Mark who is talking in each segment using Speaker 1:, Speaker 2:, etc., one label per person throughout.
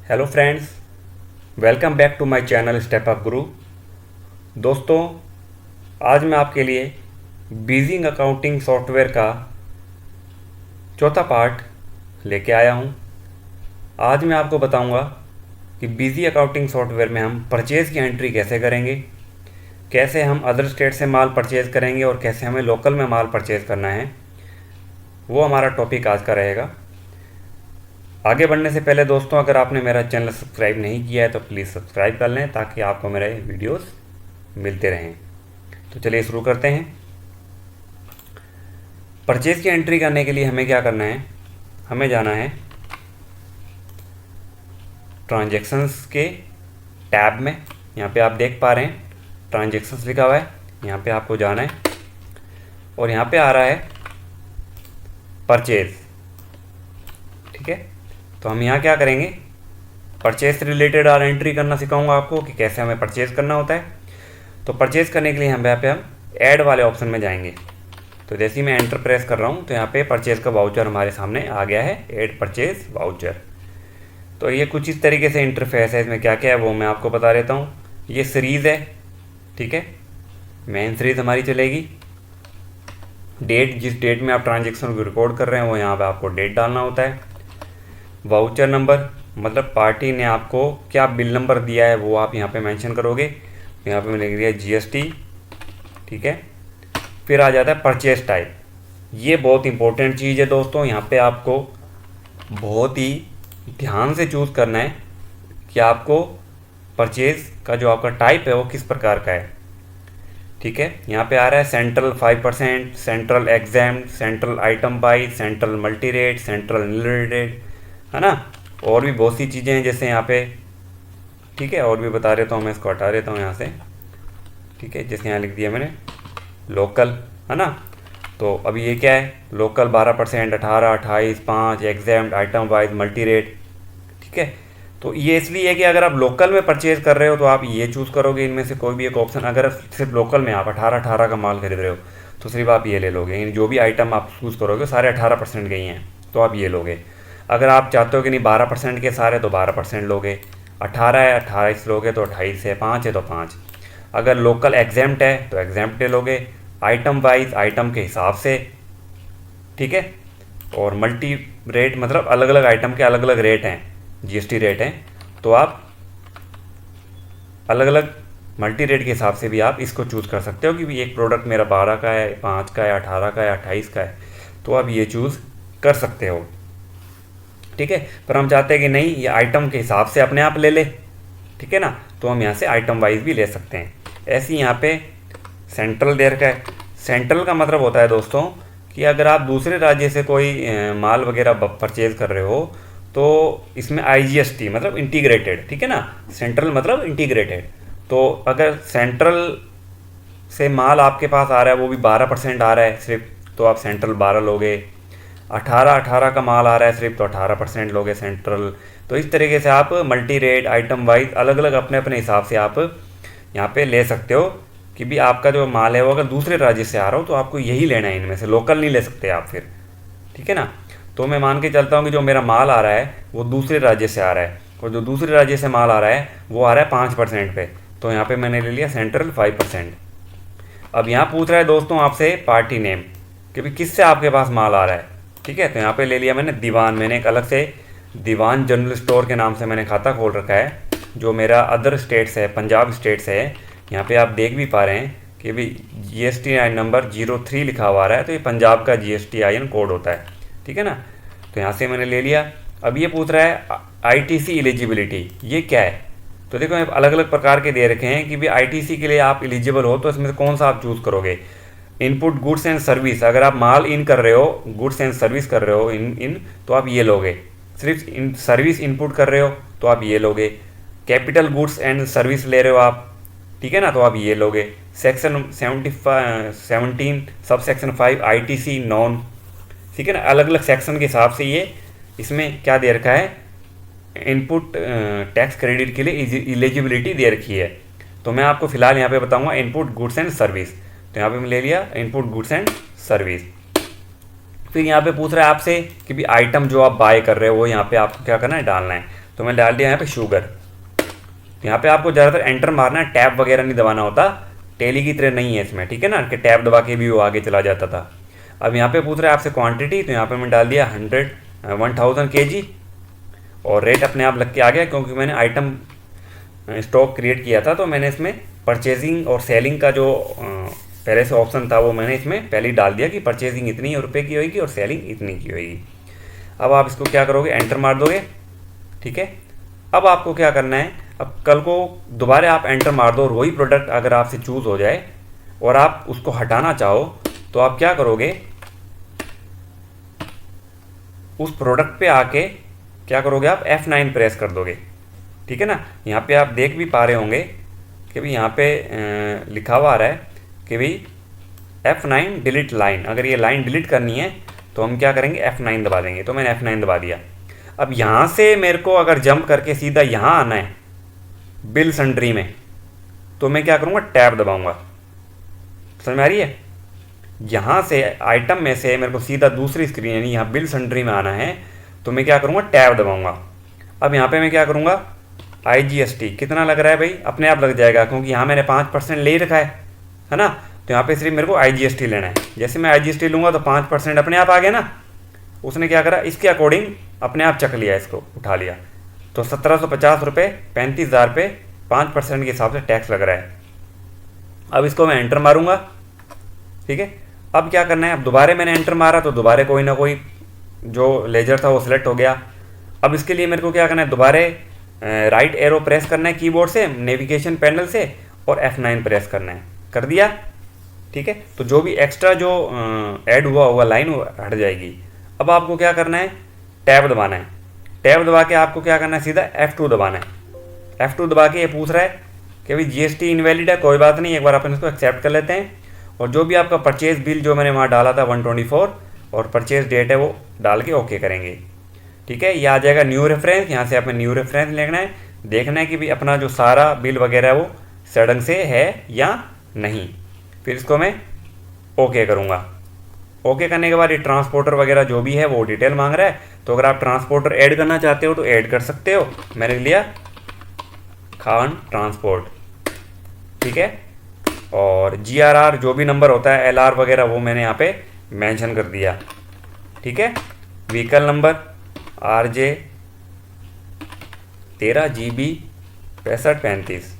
Speaker 1: Hello friends, welcome back to my channel step up Guru. दोस्तों, आज मैं आपके लिए बीजिंग अकाउंटिंग सॉफ्टवेयर का चौथा पार्ट लेके आया हूँ। आज मैं आपको बताऊँगा कि बीजी अकाउंटिंग सॉफ्टवेयर में हम परचेज़ की एंट्री कैसे करेंगे, कैसे हम अदर स्टेट से माल परचेज़ करेंगे और कैसे हमें लोकल में माल परचेज़ करना है। वो हमारा टॉपिक आज का रहेगा। आगे बढ़ने से पहले दोस्तों, अगर आपने मेरा चैनल सब्सक्राइब नहीं किया है तो प्लीज़ सब्सक्राइब कर लें ताकि आपको मेरे वीडियोस मिलते रहें। तो चलिए शुरू करते हैं। परचेज़ की एंट्री करने के लिए हमें क्या करना है, हमें जाना है ट्रांजैक्शंस के टैब में। यहाँ पे आप देख पा रहे हैं ट्रांजैक्शंस लिखा हुआ है, यहाँ पे आपको जाना है और यहाँ पे आ रहा है परचेज़। ठीक है, तो हम यहाँ क्या करेंगे, परचेज से रिलेटेड और एंट्री करना सिखाऊंगा आपको कि कैसे हमें परचेज करना होता है। तो परचेज करने के लिए हम यहाँ पे ऐड वाले ऑप्शन में जाएंगे। तो जैसे ही मैं एंटर प्रेस कर रहा हूँ तो यहाँ पे परचेज का वाउचर हमारे सामने आ गया है, ऐड परचेज वाउचर। तो ये कुछ इस तरीके से इंटरफेस है। इसमें क्या क्या है वो मैं आपको बता देता हूँ। ये सीरीज़ है, ठीक है, मेन सीरीज़ हमारी चलेगी। डेट, जिस डेट में आप ट्रांजेक्शन को रिकॉर्ड कर रहे हैं वो यहाँ पर आपको डेट डालना होता है। वाउचर नंबर, मतलब पार्टी ने आपको क्या बिल नंबर दिया है वो आप यहाँ पे मेंशन करोगे। यहाँ पे मैंने लिख दिया जीएसटी, ठीक है। फिर आ जाता है परचेज टाइप। ये बहुत इंपॉर्टेंट चीज़ है दोस्तों, यहाँ पे आपको बहुत ही ध्यान से चूज़ करना है कि आपको परचेज का जो आपका टाइप है वो किस प्रकार का है। ठीक है, यहाँ पे आ रहा है central 5%, central exempt, central item by, central multi rate, central nil rate, है ना। और भी बहुत सी चीज़ें हैं जैसे यहाँ पे, ठीक है, और भी बता देता हूँ मैं, इसको हटा देता हूँ यहाँ से। ठीक है, जैसे यहाँ लिख दिया मैंने लोकल, है ना। तो अभी ये क्या है, local 12%, 18, 28, 5, examined, item wise, multi rate. ठीक है, तो ये इसलिए है कि अगर आप लोकल में परचेज कर रहे हो तो आप ये चूज़ करोगे इनमें से कोई भी एक ऑप्शन। अगर सिर्फ लोकल में आप 18 का माल खरीद रहे हो तो सिर्फ आप ये ले लोगे। जो भी आइटम आप चूज़ करोगे सारे 18% के ही हैं तो आप ये लोगे। अगर आप चाहते हो कि नहीं 12% के सारे तो 12% लोगे, 18 है 28 लोगे तो 28 है, 5 है तो 5। अगर लोकल एग्जाम्प्ट है तो एग्जाम्प्ट लोगे, आइटम वाइज आइटम के हिसाब से, ठीक है। और मल्टी रेट मतलब अलग अलग आइटम के अलग अलग रेट हैं, जीएसटी रेट हैं, तो आप अलग अलग मल्टी रेट के हिसाब से भी आप इसको चूज़ कर सकते हो कि एक प्रोडक्ट मेरा 12 का है, 5 का है, 18 का है, 28 का है, तो आप ये चूज़ कर सकते हो। ठीक है, पर हम चाहते हैं कि नहीं ये आइटम के हिसाब से अपने आप ले ले, ठीक है ना, तो हम यहाँ से आइटम वाइज भी ले सकते हैं। ऐसे ही यहाँ पे सेंट्रल दे रखा है। सेंट्रल का मतलब होता है दोस्तों कि अगर आप दूसरे राज्य से कोई माल वगैरह परचेज कर रहे हो तो इसमें आईजीएसटी मतलब इंटीग्रेटेड, ठीक है ना, सेंट्रल मतलब इंटीग्रेटेड। तो अगर सेंट्रल से माल आपके पास आ रहा है वो भी 12% आ रहा है सिर्फ, तो आप सेंट्रल 12 लोगे। 18 का माल आ रहा है सिर्फ तो 18% लोगे सेंट्रल। तो इस तरीके से आप मल्टी रेट आइटम वाइज अलग अलग अपने अपने हिसाब से आप यहाँ पे ले सकते हो कि भी आपका जो माल है वो अगर दूसरे राज्य से आ रहा हो तो आपको यही लेना है, इनमें से लोकल नहीं ले सकते आप फिर, ठीक है ना। तो मैं मान के चलता हूँ कि जो मेरा माल आ रहा है वो दूसरे राज्य से आ रहा है और जो दूसरे राज्य से माल आ रहा है वो आ रहा है 5% पे, तो यहाँ पे मैंने ले लिया सेंट्रल 5%। अब यहाँ पूछ रहा है दोस्तों आपसे पार्टी नेम कि भाई किससे आपके पास माल आ रहा है, ठीक है। तो यहाँ पे ले लिया मैंने दीवान, मैंने एक अलग से दीवान जनरल स्टोर के नाम से मैंने खाता खोल रखा है जो मेरा अदर स्टेट से है, पंजाब स्टेट से है। यहाँ पे आप देख भी पा रहे हैं कि भाई GSTIN नंबर 03 लिखा हुआ आ रहा है, तो ये पंजाब का GSTIN कोड होता है, ठीक है ना। तो यहाँ से मैंने ले लिया। अब ये पूछ रहा है ITC एलिजिबिलिटी, ये क्या है। तो देखो अलग अलग प्रकार के दे रखे हैं कि भाई ITC के लिए आप एलिजिबल हो तो इसमें से कौन सा आप चूज़ करोगे। इनपुट गुड्स एंड सर्विस, अगर आप माल इन कर रहे हो, गुड्स एंड सर्विस कर रहे हो इन तो आप ये लोगे। सिर्फ इन सर्विस इनपुट कर रहे हो तो आप ये लोगे। कैपिटल गुड्स एंड सर्विस ले रहे हो आप, ठीक है ना, तो आप ये लोगे। Section 17 sub section 5 ITC non, ठीक है ना, अलग अलग सेक्शन के हिसाब से ये इसमें क्या दे रखा है, इनपुट टैक्स क्रेडिट के लिए एलिजिबिलिटी दे रखी है। तो मैं आपको फिलहाल यहाँ पे बताऊंगा इनपुट गुड्स एंड सर्विस। तो यहाँ पे मैं ले लिया इनपुट गुड्स एंड सर्विस। फिर यहाँ पे पूछ रहा है आपसे कि भी आइटम जो आप बाय कर रहे हो वो यहाँ पे आपको क्या करना है, डालना है। तो मैं डाल दिया यहाँ पे शुगर। तो यहाँ पे आपको ज़्यादातर एंटर मारना है, टैब वगैरह नहीं दबाना होता, टेली की तरह नहीं है इसमें, ठीक है ना, कि टैब दबा के भी वो आगे चला जाता था। अब यहाँ पे पूछ रहा है आपसे क्वांटिटी, तो यहाँ पे मैं डाल दिया 1000 kg और रेट अपने आप लग के आ गया, क्योंकि मैंने आइटम स्टॉक क्रिएट किया था, तो मैंने इसमें परचेजिंग और सेलिंग का जो पहले से ऑप्शन था वो मैंने इसमें पहले ही डाल दिया कि परचेजिंग इतनी रुपए की होगी और सेलिंग इतनी की होगी। अब आप इसको क्या करोगे, एंटर मार दोगे, ठीक है। अब आपको क्या करना है, अब कल को दोबारा आप एंटर मार दो और वही प्रोडक्ट अगर आपसे चूज़ हो जाए और आप उसको हटाना चाहो, तो आप क्या करोगे, उस प्रोडक्ट पे आके क्या करोगे, आप F9 प्रेस कर दोगे, ठीक है ना। यहाँ पे आप देख भी पा रहे होंगे कि भाई यहाँ पे लिखा हुआ आ रहा है कि भाई F9 डिलीट लाइन। अगर ये लाइन डिलीट करनी है तो हम क्या करेंगे, F9 दबा देंगे। तो मैंने F9 दबा दिया। अब यहाँ से मेरे को अगर जंप करके सीधा यहाँ आना है बिल सन्ड्री में, तो मैं क्या करूँगा, टैब दबाऊँगा। समझ में आ रही है। यहाँ से आइटम में से मेरे को सीधा दूसरी स्क्रीन यानी यहाँ बिल सन्ड्री में आना है, तो मैं क्या करूँगा, टैब दबाऊँगा। अब यहाँ पे मैं क्या करूँगा, IGST कितना लग रहा है भाई, अपने आप लग जाएगा, क्योंकि यहाँ मैंने 5% ले रखा है ना। तो यहाँ पे सिर्फ मेरे को IGST लेना है। जैसे मैं IGST लूँगा तो 5% अपने आप आ गया ना। उसने क्या करा, इसके अकॉर्डिंग अपने आप चक लिया, इसको उठा लिया। तो 1750 रुपये 35,000 पे 5% के हिसाब से टैक्स लग रहा है। अब इसको मैं एंटर मारूँगा, ठीक है। अब क्या करना है, अब दोबारा मैंने एंटर मारा तो दोबारा कोई ना कोई जो लेजर था वो सिलेक्ट हो गया। अब इसके लिए मेरे को क्या करना है, दोबारा राइट एरो प्रेस करना है कीबोर्ड से, नेविगेशन पैनल से, और F9 प्रेस करना है। कर दिया, ठीक है। तो जो भी एक्स्ट्रा जो ऐड हुआ होगा लाइन वो हट जाएगी। अब आपको क्या करना है, टैब दबाना है। टैब दबा के आपको क्या करना है, सीधा F2 दबाना है। F2 दबा के ये पूछ रहा है कि भाई GST इनवैलिड है, कोई बात नहीं, एक बार अपन इसको एक्सेप्ट कर लेते हैं। और जो भी आपका परचेज बिल जो मैंने वहाँ डाला था 124 और परचेज डेट है वो डाल के ओके करेंगे, ठीक है। ये आ जाएगा न्यू रेफरेंस। यहाँ से आपने न्यू रेफरेंस लेना है, देखना है कि भाई अपना जो सारा बिल वगैरह है वो सडन से है या नहीं। फिर इसको मैं ओके करूँगा। ओके करने के बाद ये ट्रांसपोर्टर वगैरह जो भी है वो डिटेल मांग रहा है, तो अगर आप ट्रांसपोर्टर ऐड करना चाहते हो तो ऐड कर सकते हो। मैंने लिया खान ट्रांसपोर्ट, ठीक है। और GRR जो भी नंबर होता है LR वगैरह वो मैंने यहाँ पे मेंशन कर दिया, ठीक है। व्हीकल नंबर RJ 13GB 6535,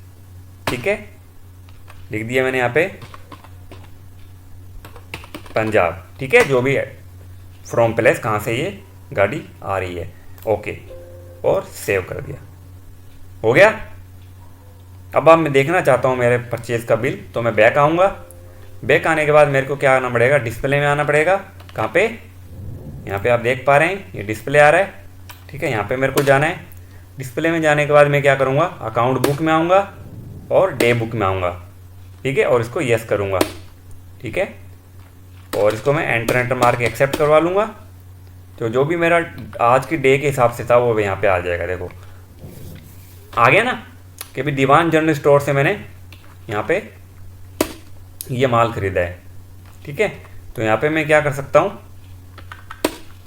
Speaker 1: ठीक है, लिख दिया मैंने यहाँ पे पंजाब, ठीक है। जो भी है फ्रॉम प्लेस, कहाँ से ये गाड़ी आ रही है, ओके, और सेव कर दिया, हो गया। अब मैं देखना चाहता हूँ मेरे परचेज का बिल, तो मैं बैक आऊँगा। बैक आने के बाद मेरे को क्या आना पड़ेगा, डिस्प्ले में आना पड़ेगा। कहाँ पे, यहाँ पे आप देख पा रहे हैं ये डिस्प्ले आ रहा है, ठीक है। यहाँ पे मेरे को जाना है। डिस्प्ले में जाने के बाद मैं क्या करूँगा, अकाउंट बुक में आऊँगा और डे बुक में आऊँगा, ठीक है, और इसको यस करूँगा, ठीक है। और इसको मैं एंटर मार के एक्सेप्ट करवा लूँगा। तो जो भी मेरा आज की डे के हिसाब से था वो यहाँ पे आ जाएगा। देखो आ गया ना कि भाई दीवान जनरल स्टोर से मैंने यहाँ पे ये माल खरीदा है, ठीक है। तो यहाँ पे मैं क्या कर सकता हूँ,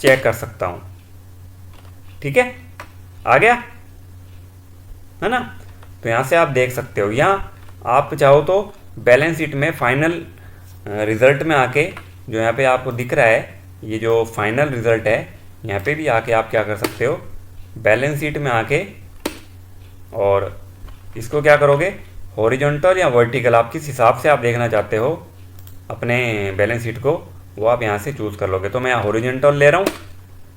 Speaker 1: चेक कर सकता हूँ, ठीक है, आ गया है ना। तो यहाँ से आप देख सकते हो, यहाँ आप चाहो तो बैलेंस शीट में फाइनल रिज़ल्ट में आके जो यहाँ पे आपको दिख रहा है ये जो फाइनल रिज़ल्ट है, यहाँ पे भी आके आप क्या कर सकते हो, बैलेंस शीट में आके, और इसको क्या करोगे, हॉरिजॉन्टल या वर्टिकल, आप किस हिसाब से आप देखना चाहते हो अपने बैलेंस शीट को, वो आप यहाँ से चूज़ कर लोगे। तो मैं यहाँ हॉरिजॉन्टल ले रहा हूँ,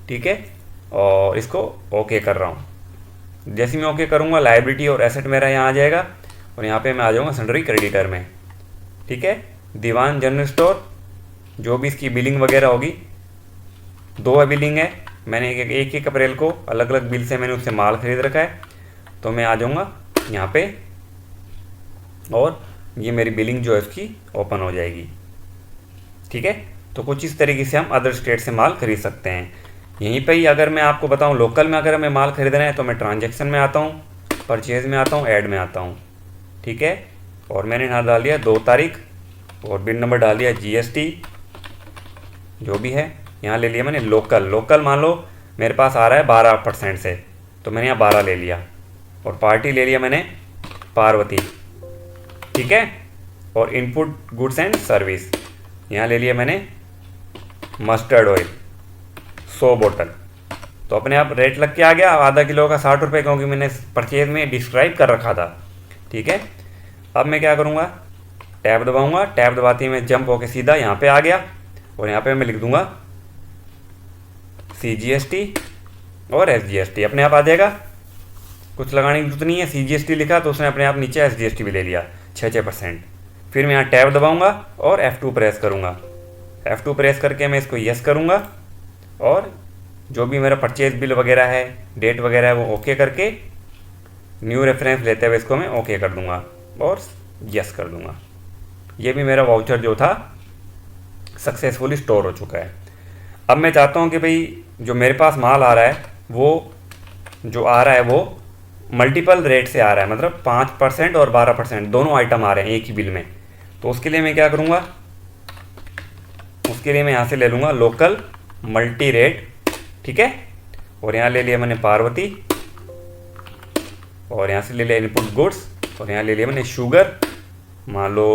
Speaker 1: ठीक है, और इसको ओके कर रहा हूँ। जैसे मैं ओके करूँगा लायबिलिटी और एसेट मेरा यहाँ आ जाएगा, और यहाँ पे मैं आ जाऊँगा सन्ड्री क्रेडिटर में, ठीक है। दीवान जनरल स्टोर जो भी इसकी बिलिंग वगैरह होगी, 2 बिलिंग है, मैंने एक अप्रैल को अलग अलग बिल से मैंने उससे माल खरीद रखा है। तो मैं आ जाऊँगा यहाँ पे और ये मेरी बिलिंग जो है उसकी ओपन हो जाएगी, ठीक है। तो कुछ इस तरीके से हम अदर स्टेट से माल खरीद सकते हैं। यहीं पे ही अगर मैं आपको बताऊं लोकल में अगर हमें माल खरीदना है तो मैं ट्रांजैक्शन में आता हूं, परचेज़ में आता हूं, ऐड में आता हूं, ठीक है। और मैंने यहाँ डाल दिया 2 तारीख और बिल नंबर डाल दिया GST जो भी है, यहाँ ले लिया मैंने लोकल। लोकल मान लो मेरे पास आ रहा है 12% से, तो मैंने यहाँ 12 ले लिया, और पार्टी ले लिया मैंने पार्वती, ठीक है। और इनपुट गुड्स एंड सर्विस यहाँ ले लिया मैंने मस्टर्ड ऑयल 100 बोतल। तो अपने आप रेट लग के आ गया आधा किलो का 60 रुपये, क्योंकि मैंने परचेज में डिस्क्राइब कर रखा था, ठीक है। अब मैं क्या करूँगा, टैब दबाऊँगा, टैब दबाते ही मैं जंप होके सीधा यहाँ पे आ गया, और यहाँ पे मैं लिख दूँगा CGST और SGST, अपने आप आ जाएगा, कुछ लगाने की जरूरत नहीं है। CGST लिखा तो उसने अपने आप नीचे SGST भी ले लिया 6%। फिर मैं यहाँ टैब दबाऊँगा और F2 प्रेस करूँगा, F2 प्रेस करके मैं इसको यस करूँगा, और जो भी मेरा परचेज बिल वगैरह है, डेट वगैरह है, वो ओके करके न्यू रेफरेंस लेते हुए इसको मैं ओके कर दूँगा और यस कर दूँगा। ये भी मेरा वाउचर जो था सक्सेसफुली स्टोर हो चुका है। अब मैं चाहता हूँ कि भाई जो मेरे पास माल आ रहा है वो जो आ रहा है वो मल्टीपल रेट से आ रहा है, मतलब 5% और 12% दोनों आइटम आ रहे हैं एक ही बिल में। तो उसके लिए मैं क्या करूँगा, उसके लिए मैं यहाँ से ले लूँगा लोकल मल्टी रेट, ठीक है। और यहाँ ले लिया मैंने पार्वती, और यहाँ से ले लिया इनपुट गुड्स, और यहाँ ले लिया मैंने शुगर, मान लो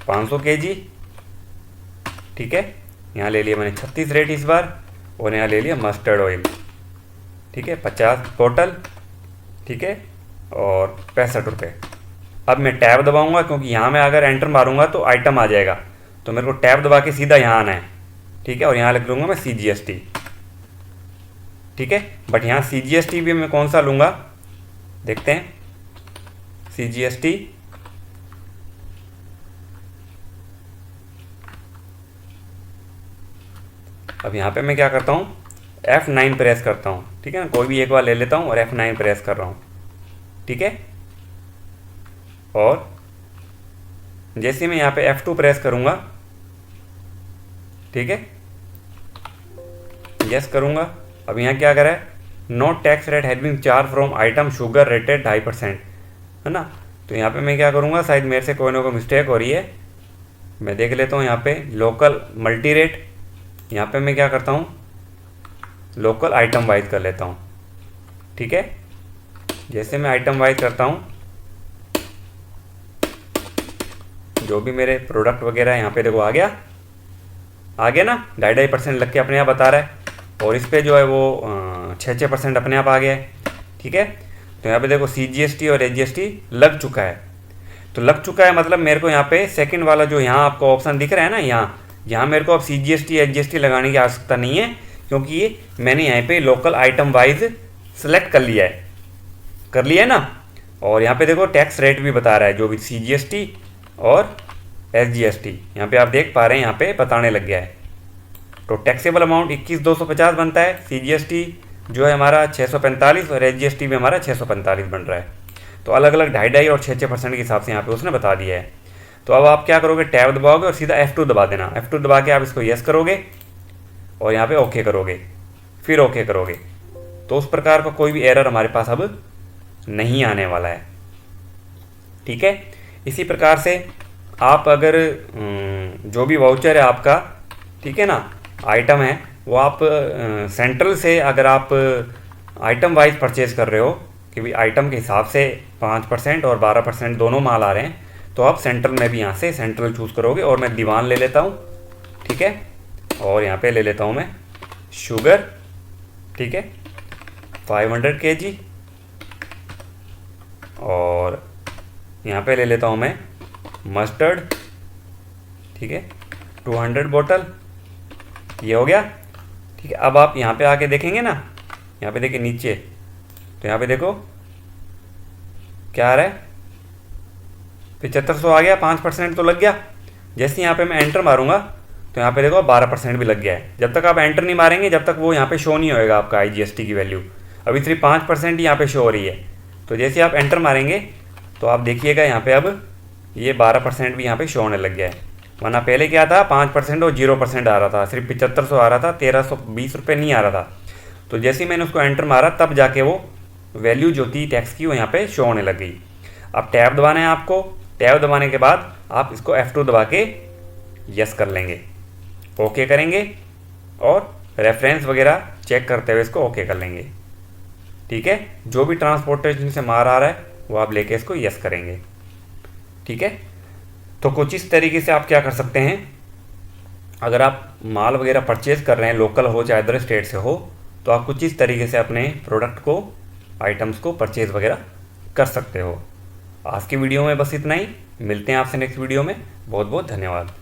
Speaker 1: 500 kg, ठीक है। यहाँ ले लिया मैंने 36 रेट इस बार, और यहाँ ले लिया मस्टर्ड ऑयल, ठीक है, 50 बोतल, ठीक है, और 65 रुपये। अब मैं टैब दबाऊंगा, क्योंकि यहाँ मैं अगर एंटर मारूंगा तो आइटम आ जाएगा, तो मेरे को टैब दबा के सीधा यहाँ आना है, ठीक है। और यहाँ लिख लूँगा मैं CGST, ठीक है। बट यहाँ CGST भी मैं कौन सा लूँगा देखते हैं। CGST अब यहाँ पे मैं क्या करता हूँ, F9 प्रेस करता हूँ, ठीक है ना, कोई भी एक बार ले लेता हूँ और F9 प्रेस कर रहा हूँ, ठीक है। और जैसे मैं यहाँ पे F2 प्रेस करूँगा, ठीक है, यस करूँगा। अब यहाँ क्या करा है, no tax rate has been charged from item sugar rated 2.5%, है ना। तो यहाँ पे मैं क्या करूँगा, शायद मेरे से कोई ना कोई मिस्टेक हो रही है, मैं देख लेता हूँ। यहाँ पे लोकल मल्टी रेट, यहाँ पे मैं क्या करता हूँ, लोकल आइटम वाइज कर लेता हूँ, ठीक है। जैसे मैं आइटम वाइज करता हूँ, जो भी मेरे प्रोडक्ट वगैरह यहाँ पे देखो आ गया ना, 2.5% लग के अपने आप बता रहा है, और इस पे जो है वो 6% अपने आप आ गया है, ठीक है। तो यहाँ पे देखो CGST और SGST लग चुका है। तो लग चुका है मतलब मेरे को यहाँ पे सेकंड वाला जो यहाँ आपको ऑप्शन दिख रहा है ना, यहाँ मेरे को अब CGST SGST लगाने की आवश्यकता नहीं है, क्योंकि ये मैंने यहाँ पे लोकल आइटम वाइज सेलेक्ट कर लिया है ना। और यहाँ पे देखो टैक्स रेट भी बता रहा है, जो भी CGST और SGST यहाँ पे आप देख पा रहे हैं, यहाँ पे बताने लग गया है। तो टैक्सेबल अमाउंट 21,250 बनता है, CGST जो है हमारा 645 और SGST भी हमारा 645 बन रहा है। तो अलग अलग 2.5 और 6% के हिसाब से यहाँ पे उसने बता दिया है। तो अब आप क्या करोगे, टैब दबाओगे और सीधा F2 दबा देना, F2 दबा के आप इसको यस करोगे और यहाँ पे ओके करोगे, फिर ओके करोगे, तो उस प्रकार का कोई भी एरर हमारे पास अब नहीं आने वाला है, ठीक है। इसी प्रकार से आप अगर जो भी वाउचर है आपका, ठीक है ना, आइटम है वो आप सेंट्रल से अगर आप आइटम वाइज परचेज कर रहे हो कि भाई आइटम के हिसाब से 5% और 12% दोनों माल आ रहे हैं, तो आप सेंट्रल में भी यहाँ से सेंट्रल चूज़ करोगे। और मैं दीवान ले लेता हूँ, ठीक है, और यहाँ पे ले लेता हूँ मैं शुगर, ठीक है, 500 kg, और यहाँ पे ले लेता हूँ मैं मस्टर्ड, ठीक है, 200 बोतल। ये हो गया, ठीक है। अब आप यहाँ पे आके देखेंगे ना, यहाँ पे देखिए नीचे, तो यहाँ पे देखो क्या आ रहा है, 7500 आ गया, 5% तो लग गया। जैसे यहाँ पे मैं एंटर मारूंगा तो यहाँ पे देखो 12% भी लग गया है। जब तक आप एंटर नहीं मारेंगे जब तक वो यहाँ पे शो नहीं होएगा आपका IGST की वैल्यू। अभी सिर्फ 5% ही यहाँ पे शो हो रही है। तो जैसे आप एंटर मारेंगे तो आप देखिएगा यहाँ पे अब ये 12% भी यहाँ पे शो होने लग गया है, वरना पहले क्या था 5% और 0% आ रहा था, सिर्फ 7500 आ रहा था, 1320 रुपये नहीं आ रहा था। तो जैसे ही मैंने उसको एंटर मारा तब जाके वो वैल्यू जो थी टैक्स की वो यहाँ पे शो होने लग गई। अब टैब दबाना है आपको, टैब दबाने के बाद आप इसको F2 दबा के यस कर लेंगे, ओके करेंगे और रेफरेंस वगैरह चेक करते हुए इसको ओके कर लेंगे। ठीक है, जो भी ट्रांसपोर्टेशन से मार आ रहा है वो आप लेके इसको यस करेंगे। ठीक है, तो कुछ इस तरीके से आप क्या कर सकते हैं, अगर आप माल वगैरह परचेज कर रहे हैं, लोकल हो चाहे अदर स्टेट से हो, तो आप कुछ इस तरीके से अपने प्रोडक्ट को, आइटम्स को परचेज वगैरह कर सकते हो। आज की वीडियो में बस इतना ही, मिलते हैं आपसे नेक्स्ट वीडियो में। बहुत बहुत धन्यवाद।